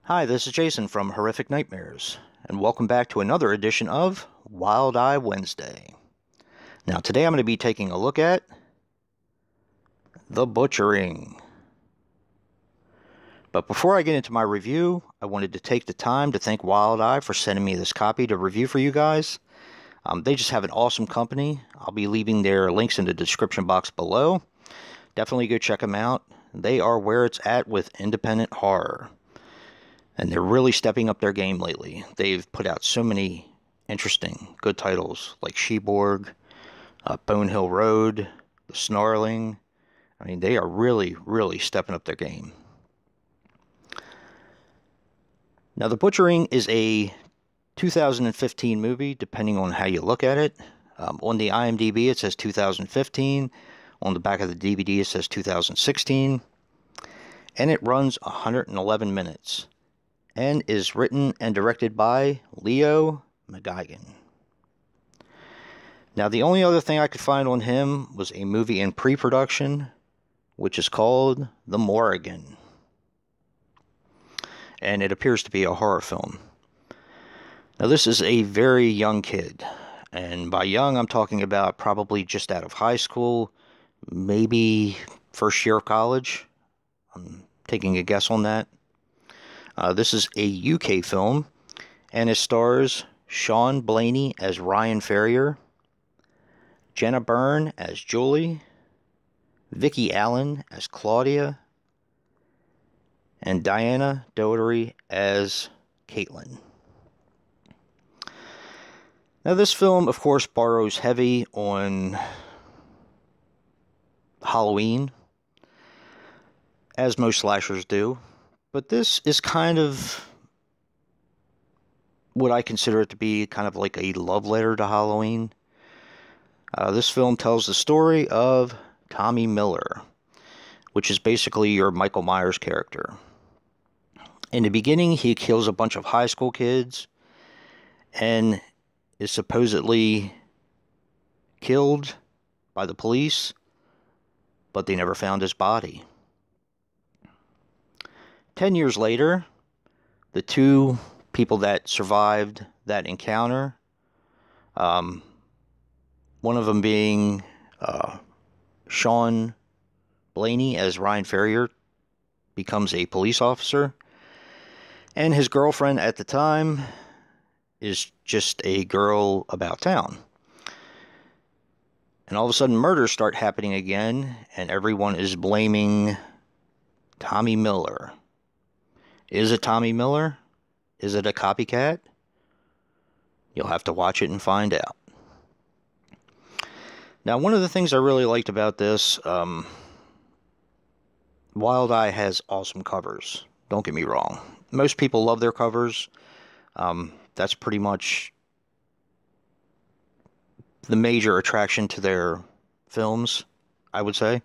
Hi, this is Jason from Horrific Nightmares, and welcome back to another edition of Wild Eye Wednesday. Now, today I'm going to be taking a look at The Butchering. But before I get into my review, I wanted to take the time to thank Wild Eye for sending me this copy to review for you guys. They just have an awesome company. I'll be leaving their links in the description box below. Definitely go check them out. They are where it's at with independent horror. And they're really stepping up their game lately. They've put out so many interesting, good titles like Sheborg, Bone Hill Road, The Snarling. I mean, they are really, really stepping up their game. Now, The Butchering is a 2015 movie, depending on how you look at it. On the IMDb, it says 2015. On the back of the DVD, it says 2016. And it runs 111 minutes. And is written and directed by Leo McGuigan. Now, the only other thing I could find on him was a movie in pre-production, which is called The Morrigan. And it appears to be a horror film. Now, this is a very young kid. And by young, I'm talking about probably just out of high school, maybe first year of college. I'm taking a guess on that. This is a UK film, and it stars Sean Blaney as Ryan Ferrier, Jenna Byrne as Julie, Vicky Allen as Claudia, and Diana Doherty as Caitlin. Now, this film, of course, borrows heavy on Halloween, as most slashers do. But this is kind of what I consider it to be, kind of like a love letter to Halloween. This film tells the story of Tommy Miller, which is basically your Michael Myers character. In the beginning, he kills a bunch of high school kids and is supposedly killed by the police, but they never found his body. 10 years later, the two people that survived that encounter, one of them being Sean Blaney as Ryan Ferrier, becomes a police officer, and his girlfriend at the time is just a girl about town. And all of a sudden, murders start happening again, and everyone is blaming Tommy Miller. Is it Tommy Miller? Is it a copycat? You'll have to watch it and find out. Now, one of the things I really liked about this, Wild Eye has awesome covers. Don't get me wrong. Most people love their covers. That's pretty much the major attraction to their films, I would say.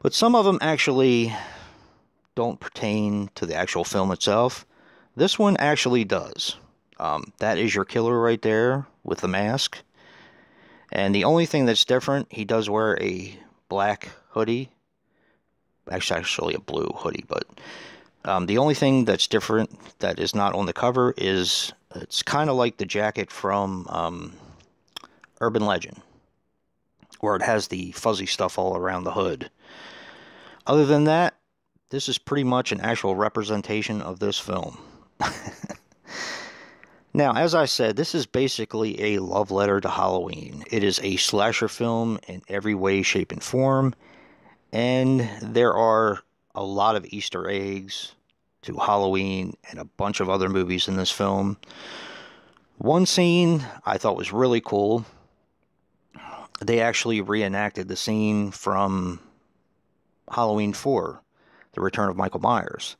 But some of them actually don't pertain to the actual film itself. This one actually does. That is your killer right there with the mask. And the only thing that's different, he does wear a black hoodie. Actually a blue hoodie, but the only thing that's different that is not on the cover is it's kind of like the jacket from Urban Legend, where it has the fuzzy stuff all around the hood. Other than that, this is pretty much an actual representation of this film. Now, as I said, this is basically a love letter to Halloween. It is a slasher film in every way, shape, and form. And there are a lot of Easter eggs to Halloween and a bunch of other movies in this film. One scene I thought was really cool. They actually reenacted the scene from Halloween 4. The Return of Michael Myers.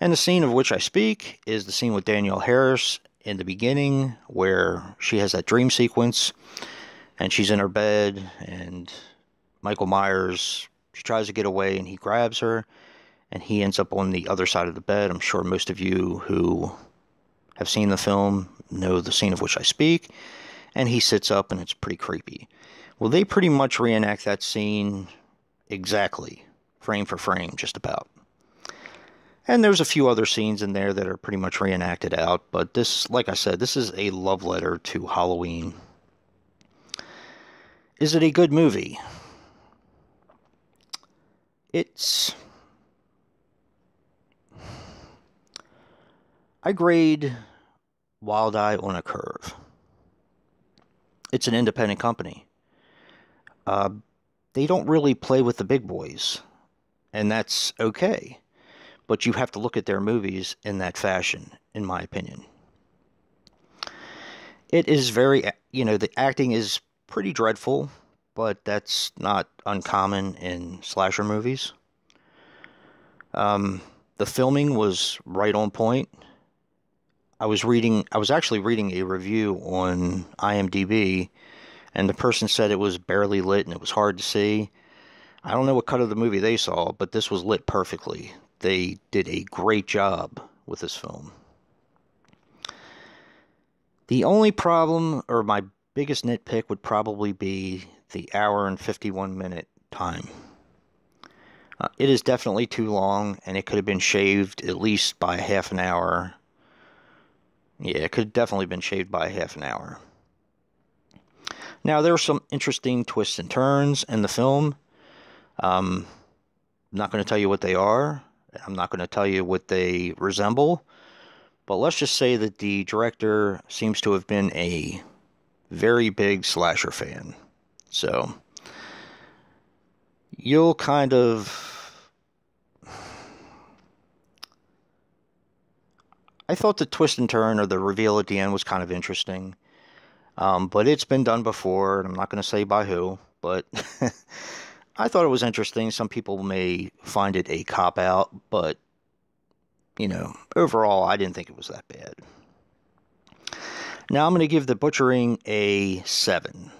And the scene of which I speak is the scene with Danielle Harris in the beginning, where she has that dream sequence, and she's in her bed, and Michael Myers, she tries to get away and he grabs her and he ends up on the other side of the bed. I'm sure most of you who have seen the film know the scene of which I speak. And he sits up and it's pretty creepy. Well, they pretty much reenact that scene exactly, frame for frame, just about. And there's a few other scenes in there that are pretty much reenacted out, but this, like I said, this is a love letter to Halloween. Is it a good movie? I grade Wild Eye on a curve. It's an independent company. They don't really play with the big boys, and that's okay. But you have to look at their movies in that fashion, in my opinion. It is very, the acting is pretty dreadful, but that's not uncommon in slasher movies. The filming was right on point. I was actually reading a review on IMDb, and the person said it was barely lit and it was hard to see. I don't know what cut of the movie they saw, but this was lit perfectly. They did a great job with this film. The only problem, or my biggest nitpick, would probably be the hour and 51-minute time. It is definitely too long, and it could have been shaved at least by half an hour. Yeah, it could have definitely been shaved by half an hour. Now, there are some interesting twists and turns in the film. I'm not going to tell you what they are. I'm not going to tell you what they resemble. But let's just say that the director seems to have been a very big slasher fan. So, you'll kind of... I thought the twist and turn, or the reveal at the end, was kind of interesting. But it's been done before, and I'm not going to say by who, but I thought it was interesting. Some people may find it a cop-out, but, overall, I didn't think it was that bad. Now I'm going to give The Butchering a 7.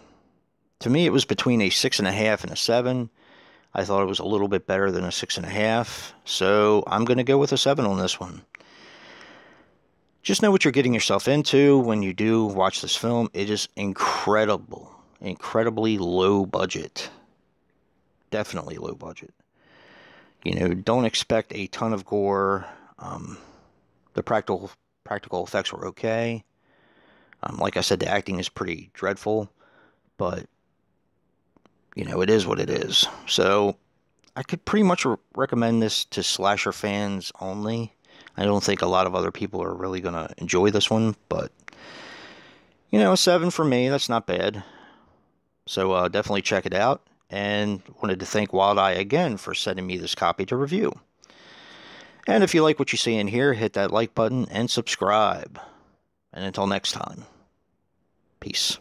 To me, it was between a 6.5 and a 7. I thought it was a little bit better than a 6.5, so I'm going to go with a 7 on this one. Just know what you're getting yourself into when you do watch this film. It is incredibly low budget. Definitely low budget. Don't expect a ton of gore. The practical effects were okay. Like I said, the acting is pretty dreadful, but it is what it is. So I could pretty much recommend this to slasher fans only. I don't think a lot of other people are really going to enjoy this one, but, a 7 for me, that's not bad. So definitely check it out, and wanted to thank Wild Eye again for sending me this copy to review. And if you like what you see in here, hit that like button and subscribe. And until next time, peace.